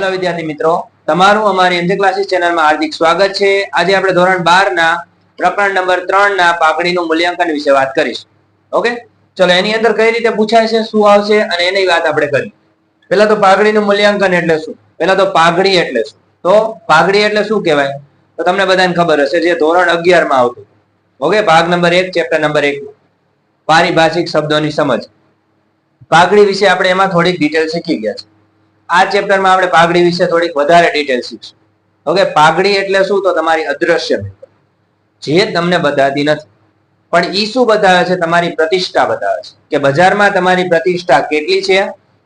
Hello વિદ્યાર્થી મિત્રો, તમારું અમારી એમજે ક્લાસીસ ચેનલમાં હાર્દિક સ્વાગત છે। આજે આપણે ધોરણ 12 ના પ્રકરણ નંબર 3 ના પાઘડીનું મૂલ્યાંકન વિશે વાત કરીશું। ઓકે, ચલો એની અંદર કઈ રીતે પૂછાય છે, શું આવશે અને એની વાત આપણે કરીએ। પહેલા તો પાઘડીનું મૂલ્યાંકન એટલે શું? પહેલા તો પાઘડી એટલે શું? તો પાઘડી એટલે શું કહેવાય? તો તમને બધાને ખબર હશે, જે ધોરણ 11 માં આવતું। ઓકે, ભાગ નંબર 1 ચેપ્ટર નંબર 1 પારિભાષિક શબ્દોની સમજ। પાઘડી વિશે આપણે એમાં થોડીક ડિટેલ શીખી ગયા છે। આ ચેપ્ટરમાં આપણે પાઘડી વિશે થોડીક વધારે ડિટેલ શીખશું। ઓકે, પાઘડી એટલે શું? તો તમારી અદ્રશ્ય મિલકત, જે તમને બતાતી નથી, પણ ઈ શું બતાવે છે? તમારી પ્રતિષ્ઠા બતાવે છે કે બજારમાં તમારી પ્રતિષ્ઠા કેટલી છે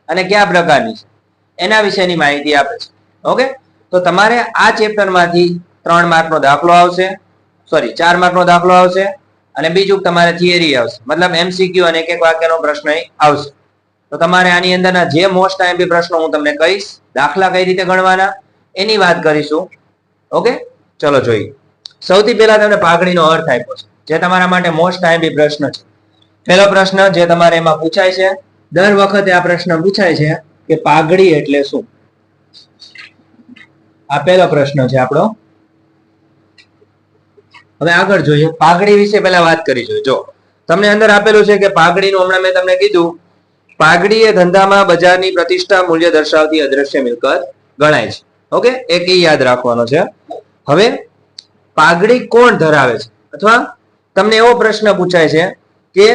અને કયા પ્રકારની છે, એના વિશેની માહિતી આપે છે। ઓકે, તો તમારે આ ચેપ્ટરમાંથી 3 માર્કનો દાખલો આવશે, સોરી 4 માર્કનો દાખલો આવશે અને બીજું તમારે થિયરી આવશે, મતલબ એમસીક્યુ અને એક એક વાક્યનો પ્રશ્ન આવશે। તો તમારે આની અંદરના જે મોસ્ટ આઈએમપી પ્રશ્નો હું તમને કહીશ, દાખલા કઈ રીતે ગણવાના એની વાત કરીશું। ઓકે, ચલો જોઈએ। સૌથી પહેલા તમને પાઘડીનો અર્થ આપ્યો છે, જે તમારા માટે મોસ્ટ આઈએમપી પ્રશ્ન છે। પહેલો પ્રશ્ન જે તમારે એમાં પૂછાય છે, દર વખતે આ પ્રશ્ન પૂછાય છે કે પાઘડી એટલે શું? આ પહેલો પ્રશ્ન છે આપણો। હવે આગળ જોઈએ, પાઘડી વિશે પહેલા વાત કરીશું। જો તમને અંદર આપેલું છે કે પાઘડીનું, હમણાં મેં તમને કીધું, પાઘડી એ ધંધામાં બજારની પ્રતિષ્ઠા મૂલ્ય દર્શાવતી અદ્રશ્ય મિલકત ગણાય છે। ઓકે, એક ઈ યાદ રાખવાનો છે। હવે પાઘડી કોણ ધરાવે છે, અથવા તમને એવો પ્રશ્ન પૂછાય છે કે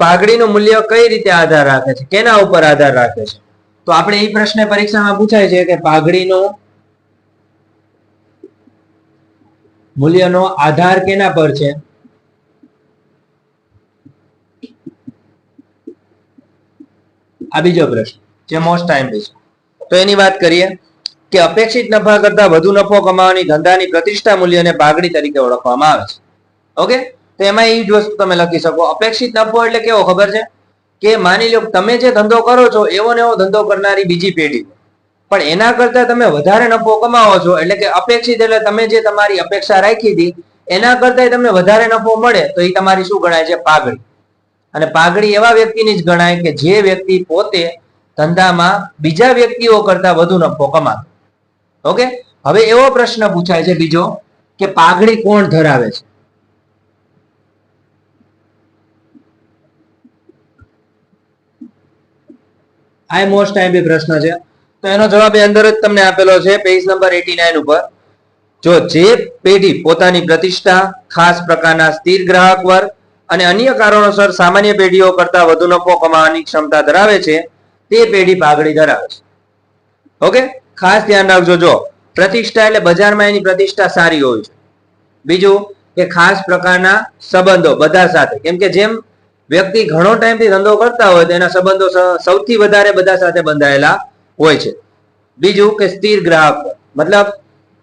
પાઘડીનું મૂલ્ય કઈ રીતે આધાર રાખે છે, કેના ઉપર આધાર રાખે છે? તો આપણે એ પ્રશ્ન પરીક્ષામાં પૂછાય છે કે પાઘડીનો મૂલ્યનો આધાર કેના પર છે? આ બીજો પ્રશ્ન જે મોસ્ટ આઈએમપી છે। તો એની વાત કરીએ કે અપેક્ષિત નફા કરતા વધુ નફો કમાવાની ધંધાની પ્રતિષ્ઠા મૂલ્યને પાઘડી તરીકે ઓળખવામાં આવે છે। ઓકે, તો એમાં એ જ વસ્તુ તમે લખી શકો। અપેક્ષિત નફો એટલે કેવો ખબર છે કે માની લો તમે જે ધંધો કરો છો એવો ને એવો ધંધો કરનારી બીજી પેઢી, પણ એના કરતા તમે વધારે નફો કમાવો છો, એટલે કે અપેક્ષિત એટલે તમે જે તમારી અપેક્ષા રાખી હતી એના કરતા તમને વધારે નફો મળે, તો એ તમારી શું ગણાય છે? પાઘડી। અને પાઘડી એવા વ્યક્તિની જ ગણાય કે જે વ્યક્તિ પોતે ધંધામાં બીજા વ્યક્તિઓ કરતા વધુ નફો કમાતો। ઓકે, હવે એવો પ્રશ્ન પૂછાય છે બીજો કે પાઘડી કોણ ધરાવે છે? આ મોસ્ટ આઈએમપી પ્રશ્ન છે। તો એનો જવાબ એ અંદર જ તમને આપેલો છે, પેજ નંબર 89 ઉપર। જો જે પેઢી પોતાની પ્રતિષ્ઠા, ખાસ પ્રકારના સ્થિર ગ્રાહક વર્ગ અને અન્ય કારણોસર સામાન્ય પેઢીઓ કરતા વધુ નફો કમાવાની ક્ષમતા ધરાવે છે, તે પેઢી પાઘડી ધરાવે છે। ઓકે, ખાસ ધ્યાન રાખજો। જો પ્રતિષ્ઠા એટલે બજારમાં એની પ્રતિષ્ઠા સારી હોય છે। બીજું કે ખાસ પ્રકારના સંબંધો બધા સાથે, કેમ કે જેમ વ્યક્તિ ઘણો ટાઈમથી ધંધો કરતા હોય તો એના સંબંધો સૌથી વધારે બધા સાથે બંધાયેલા હોય છે। બીજું કે સ્થિર ગ્રાહક, મતલબ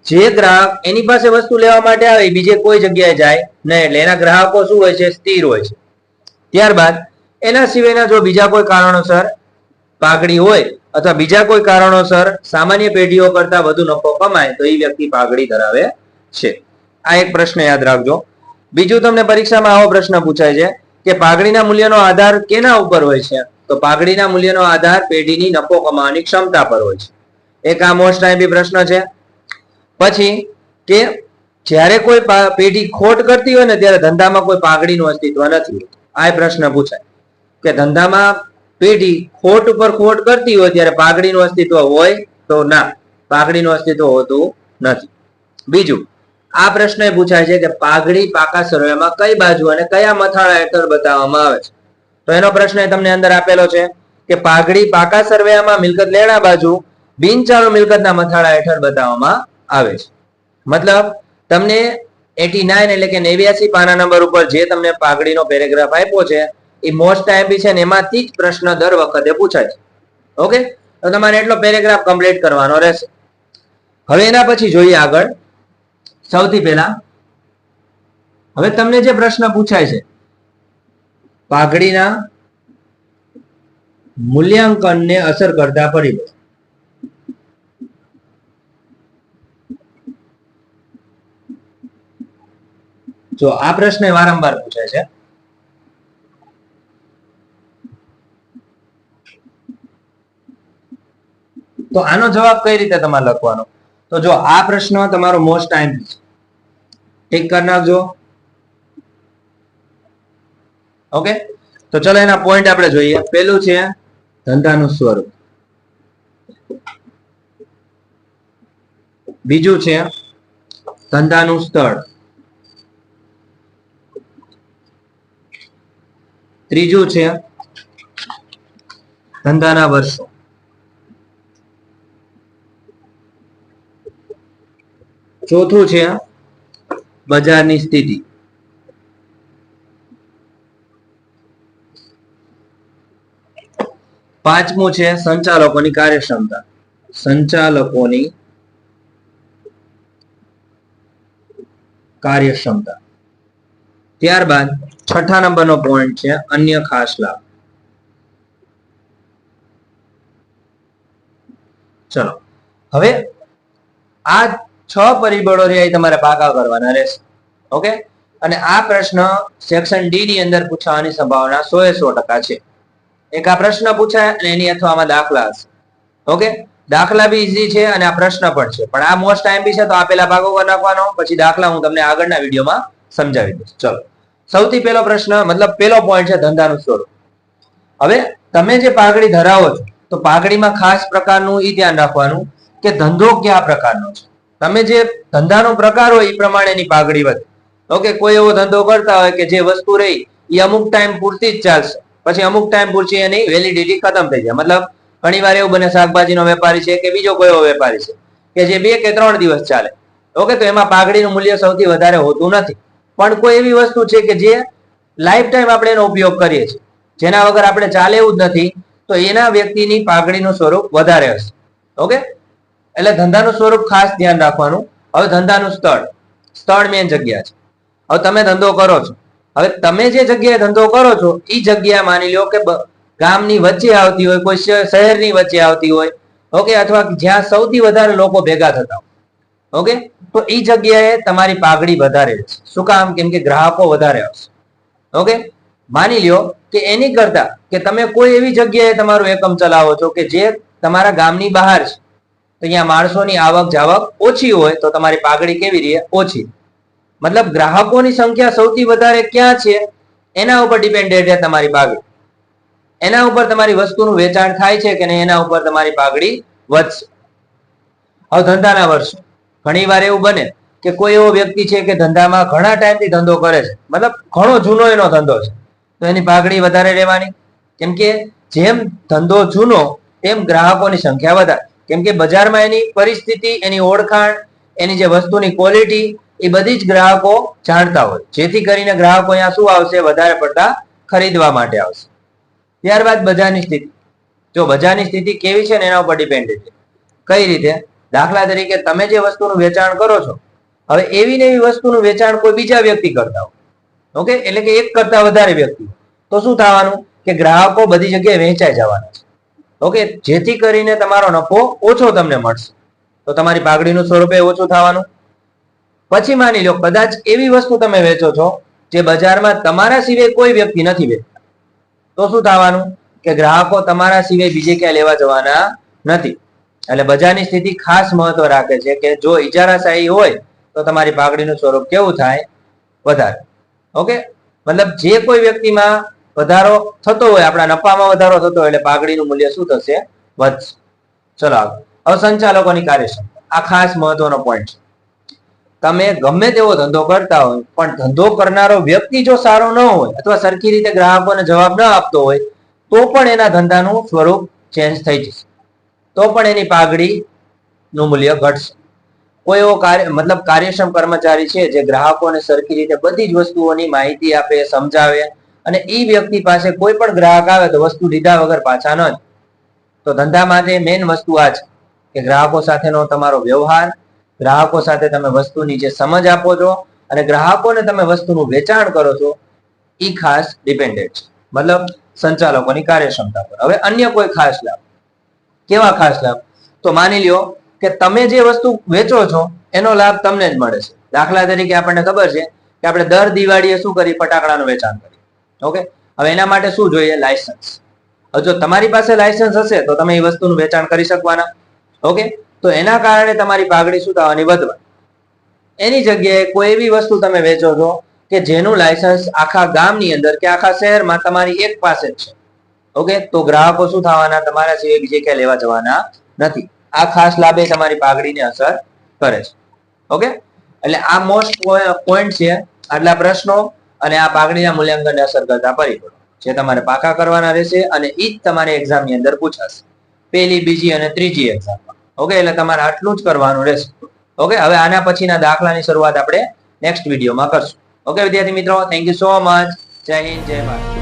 જે ગ્રાહક એની પાસે વસ્તુ લેવા માટે આવે બીજે કોઈ જગ્યાએ જાય નહીં, એટલે એના ગ્રાહકો શું હોય છે? સ્થિર હોય છે। ત્યારબાદ એના સિવાયના જો બીજા કોઈ કારણોસર પાઘડી હોય અથવા બીજા કોઈ કારણોસર સામાન્ય પેઢીઓ કરતા વધુ નફો કમાય, તો એ વ્યક્તિ પાઘડી ધરાવે છે। આ એક પ્રશ્ન યાદ રાખજો। બીજું તમને પરીક્ષામાં આવો પ્રશ્ન પૂછાય છે કે પાઘડીના મૂલ્યનો આધાર કેના ઉપર હોય છે? તો પાઘડીના મૂલ્યનો આધાર પેઢીની નફો કમાવાની ક્ષમતા પર હોય છે। એક આ મોસ્ટ આઈએમપી પ્રશ્ન છે। પછી કે જ્યારે કોઈ પેઢી ખોટ કરતી હોય ને ત્યારે ધંધામાં કોઈ પાઘડીનું અસ્તિત્વ નથી, આ પ્રશ્ન પૂછાય કે ધંધામાં પેઢી ખોટ ઉપર ખોટ કરતી હોય ત્યારે પાઘડીનું અસ્તિત્વ હોય? તો ના, પાઘડીનું અસ્તિત્વ હોતું નથી। બીજું આ પ્રશ્ન પૂછાય છે કે પાઘડી પાકા સર્વેમાં કઈ બાજુ અને કયા મથાળા હેઠળ બતાવવામાં આવે છે? તો એનો પ્રશ્ન તમને અંદર આપેલો છે કે પાઘડી પાકા સર્વેમાં મિલકત લેણા બાજુ બિનચાલુ મિલકતના મથાળા હેઠળ બતાવવામાં આવે છે। મતલબ તમને 89 એટલે કે 89 પાના નંબર ઉપર જે તમને પાઘડીનો પેરેગ્રાફ આપ્યો છે એ મોસ્ટ આઈએમપી છે ને એમાંથી જ પ્રશ્ન દર વખતે પૂછાય છે। ઓકે, તો તમારે એટલો પેરેગ્રાફ કમ્પ્લીટ કરવાનો રહેશે। હવે એના પછી જોઈએ આગળ। સૌથી પહેલા હવે તમને જે પ્રશ્ન પૂછાય છે પાઘડીના મૂલ્યાંકનને અસર કરતા પરિબળો, જો આ પ્રશ્ન વારંવાર પૂછાય છે। તો આનો જવાબ કઈ રીતે તમારે લખવાનો? તો જો આ પ્રશ્ન તમારો મોસ્ટ ટાઈમ ટિક કરી નાખજો. ઓકે, તો ચલો એના પોઈન્ટ આપણે જોઈએ. પેલું છે ધંધાનું સ્વરૂપ, બીજું છે ધંધાનું સ્થળ, ત્રીજું છે ધંધાના વર્ષો, ચોથું છે બજારની સ્થિતિ, પાંચમું છે સંચાલકોની કાર્યક્ષમતા, સંચાલકોની કાર્યક્ષમતા. ત્યારબાદ છઠ્ઠા નંબરનો પોઈન્ટ છે અન્ય ખાસ લાભ. ચલો હવે આ 6 પરિબળો તમારે પાકા કરવાના રહેશે. ઓકે, અને આ પ્રશ્ન સેક્શન ડી ની અંદર પૂછવાની સંભાવના 100% છે. એક આ પ્રશ્ન પૂછાય અને એની અથવામાં દાખલા હશે. ઓકે, દાખલા બી ઈઝી છે અને આ પ્રશ્ન પણ છે, પણ આ મોસ્ટ ટાઈમ બી છે, તો આ પેલા ભાગો કરી નાખવાનો, પછી દાખલા હું તમને આગળના વિડીયોમાં સમજાવી દઈશ. ચલો, સૌથી પહેલો પ્રશ્ન મતલબ પહેલો પોઈન્ટ છે ધંધાનું સ્વરૂપ. હવે તમે જે પાઘડી ધરાવો છો તો પાઘડીમાં ખાસ પ્રકારનું ઈ ધ્યાન રાખવાનું કે ધંધો કયા પ્રકારનો છે. તમે જે ધંધાનો પ્રકાર હોય એ પ્રમાણે એની પાઘડી વધે. ઓકે, કોઈ એવો ધંધો કરતા હોય કે જે વસ્તુ રહી એ અમુક ટાઈમ પૂરતી જ ચાલશે, પછી અમુક ટાઈમ પૂરતી એની વેલિડિટી ખતમ થઈ જાય. મતલબ ઘણી વાર એવું બને શાકભાજીનો વેપારી છે કે બીજો કોઈ એવો વેપારી છે કે જે 2 કે 3 દિવસ ચાલે. ઓકે, તો એમાં પાઘડીનું મૂલ્ય સૌથી વધારે હોતું નથી. પણ કોઈ એવી વસ્તુ છે કે જે લાઈફ ટાઈમ આપણે એનો ઉપયોગ કરીએ છીએ, જેના વગર આપણે ચાલે એવું જ નથી, તો એના વ્યક્તિની પાઘડીનું સ્વરૂપ વધારે હશે. ઓકે, એટલે ધંધાનું સ્વરૂપ ખાસ ધ્યાન રાખવાનું. હવે ધંધાનું સ્થળ, સ્થળ મેન જગ્યા છે. હવે તમે ધંધો કરો છો, હવે તમે જે જગ્યાએ ધંધો કરો છો એ જગ્યા માની લો કે ગામની વચ્ચે આવતી હોય, કોઈ શહેરની વચ્ચે આવતી હોય, ઓકે, અથવા જ્યાં સૌથી વધારે લોકો ભેગા થતા હોય. ઓકે, તો એ જગ્યાએ તમારી પાઘડી વધારે છે. શું કામ? કેમ કે ગ્રાહકો વધારે આવશે. ઓકે, માની લ્યો કે એની કરતા કે તમે કોઈ એવી જગ્યાએ તમારું એકમ ચલાવો છો કે જે તમારા ગામની બહાર છે, તો અહીંયા માણસોની આવક જાવક ઓછી હોય, તો તમારી પાઘડી કેવી રહે? ઓછી. મતલબ ગ્રાહકોની સંખ્યા સૌથી વધારે ક્યાં છે એના ઉપર ડિપેન્ડેડ છે તમારી પાઘડી. એના ઉપર તમારી વસ્તુનું વેચાણ થાય છે કે નહીં, એના ઉપર તમારી પાઘડી વધશે. હવે ધંધાના વર્ષો, ઘણી વાર એવું બને કે કોઈ એવો વ્યક્તિ છે કે ધંધામાં ઘણા ટાઈમથી ધંધો કરે છે, મતલબ ઘણો જૂનો એનો ધંધો છે, તો એની પાઘડી વધારે રહેવાની. કેમ કે જેમ ધંધો જૂનો તેમ ગ્રાહકોની સંખ્યા વધારે. કેમ કે બજારમાં એની પરિસ્થિતિ, એની ઓળખાણ, એની જે વસ્તુની ક્વોલિટી એ બધી જ ગ્રાહકો જાણતા હોય, જેથી કરીને ગ્રાહકો અહીંયા શું આવશે? વધારે પડતા ખરીદવા માટે આવશે. ત્યારબાદ બજારની સ્થિતિ. જો બજારની સ્થિતિ કેવી છે ને એના ઉપર ડિપેન્ડેડ છે. કઈ રીતે? દાખલા તરીકે તમે જે વસ્તુનું વેચાણ કરો છો, હવે એવી ને એવી વસ્તુનું વેચાણ કોઈ બીજા વ્યક્તિ કરતા હોય, ઓકે, એટલે કે એક કરતા વધારે વ્યક્તિ, તો શું થવાનું કે ગ્રાહકો બધી જગ્યાએ વહેંચાઈ જવાના છે. ઓકે, જેથી કરીને તમારો નફો ઓછો તમને મળશે, તો તમારી પાઘડીનું સ્વરૂપે ઓછું થવાનું. પછી માની લો કદાચ એવી વસ્તુ તમે વેચો છો જે બજારમાં તમારા સિવાય કોઈ વ્યક્તિ નથી વેચતા, તો શું થવાનું કે ગ્રાહકો તમારા સિવાય બીજે ક્યાં લેવા જવાના નથી. એટલે બજારની સ્થિતિ ખાસ મહત્વ રાખે છે કે જો ઇજારાશાહી હોય તો તમારી પાઘડીનું સ્વરૂપ કેવું થાય? વધારે. ઓકે, મતલબ જે કોઈ વ્યક્તિમાં વધારો થતો હોય, આપણા નફામાં વધારો થતો હોય, એટલે પાઘડીનું મૂલ્ય શું થશે? વધશે. ચલો આગળ. હવે સંચાલકોની કાર્યક્ષમતા, આ ખાસ મહત્વનો પોઈન્ટ છે. તમે ગમે તેવો ધંધો કરતા હોય, પણ ધંધો કરનારો વ્યક્તિ જો સારો ન હોય અથવા સરખી રીતે ગ્રાહકોને જવાબ ન આપતો હોય, તો પણ એના ધંધાનું સ્વરૂપ ચેન્જ થઈ જશે, તો પણ એની પાઘડીનું મૂલ્ય ઘટશે. કોઈ એવો મતલબ કાર્યક્ષમ કર્મચારી છે જે ગ્રાહકોને સરખી રીતે બધી જ વસ્તુઓની માહિતી આપે, સમજાવે, અને એ વ્યક્તિ પાસે કોઈ પણ ગ્રાહક આવે તો વસ્તુ લીધા વગર પાછા ન જાય. તો ધંધા માટે મેઇન વસ્તુ આ છે કે ગ્રાહકો સાથેનો તમારો વ્યવહાર, ગ્રાહકો સાથે તમે વસ્તુની જે સમજ આપો છો અને ગ્રાહકોને તમે વસ્તુનું વેચાણ કરો છો, એ ખાસ ડિપેન્ડેડ છે. મતલબ સંચાલકોની કાર્યક્ષમતા પર. હવે અન્ય કોઈ ખાસ લાભ. કેવા ખાસ લાભ? તો માની લ્યો કે તમે જે વસ્તુ વેચો છો એનો લાભ તમને જ મળે છે. દાખલા તરીકે આપણને ખબર છે કે આપણે દર દિવાળીએ શું કરીએ? ફટાકડાનું વેચાણ કરીએ. ઓકે, હવે એના માટે શું જોઈએ? લાયસન્સ. હવે જો તમારી પાસે લાયસન્સ હશે તો તમે એ વસ્તુનું વેચાણ કરી શકવાના. ઓકે, તો એના કારણે તમારી પાઘડી શું થવાની? વધવાની. એની જગ્યાએ કોઈ એવી વસ્તુ તમે વેચો છો કે જેનું લાયસન્સ આખા ગામની અંદર કે આખા શહેરમાં તમારી એક પાસે જ છે. ઓકે, તો ગ્રાહકો શું થવાના? તમારા સિવાય બીજે ક્યાં લેવા જવાના નથી. આ ખાસ લાભે તમારી પાઘડીને અસર કરે છે. ઓકે, એટલે આ મોસ્ટ પોઈન્ટ છે. આટલા પ્રશ્નો અને આ પાઘડીના મૂલ્યાંકનને અસર કરતા પરિબળો જે તમારે પાકા કરવાના રહેશે અને ઈ જ તમારી એક્ઝામની અંદર પૂછાશે, પહેલી, બીજી અને ત્રીજી એક્ઝામમાં. ઓકે, એટલે તમારે આટલું જ કરવાનું રહેશે. ઓકે, હવે આના પછીના દાખલાની શરૂઆત આપણે નેક્સ્ટ વિડીયોમાં કરશું. ઓકે વિદ્યાર્થી મિત્રો, થેન્ક યુ સો મચ. જય હિન્દ, જય ભારત.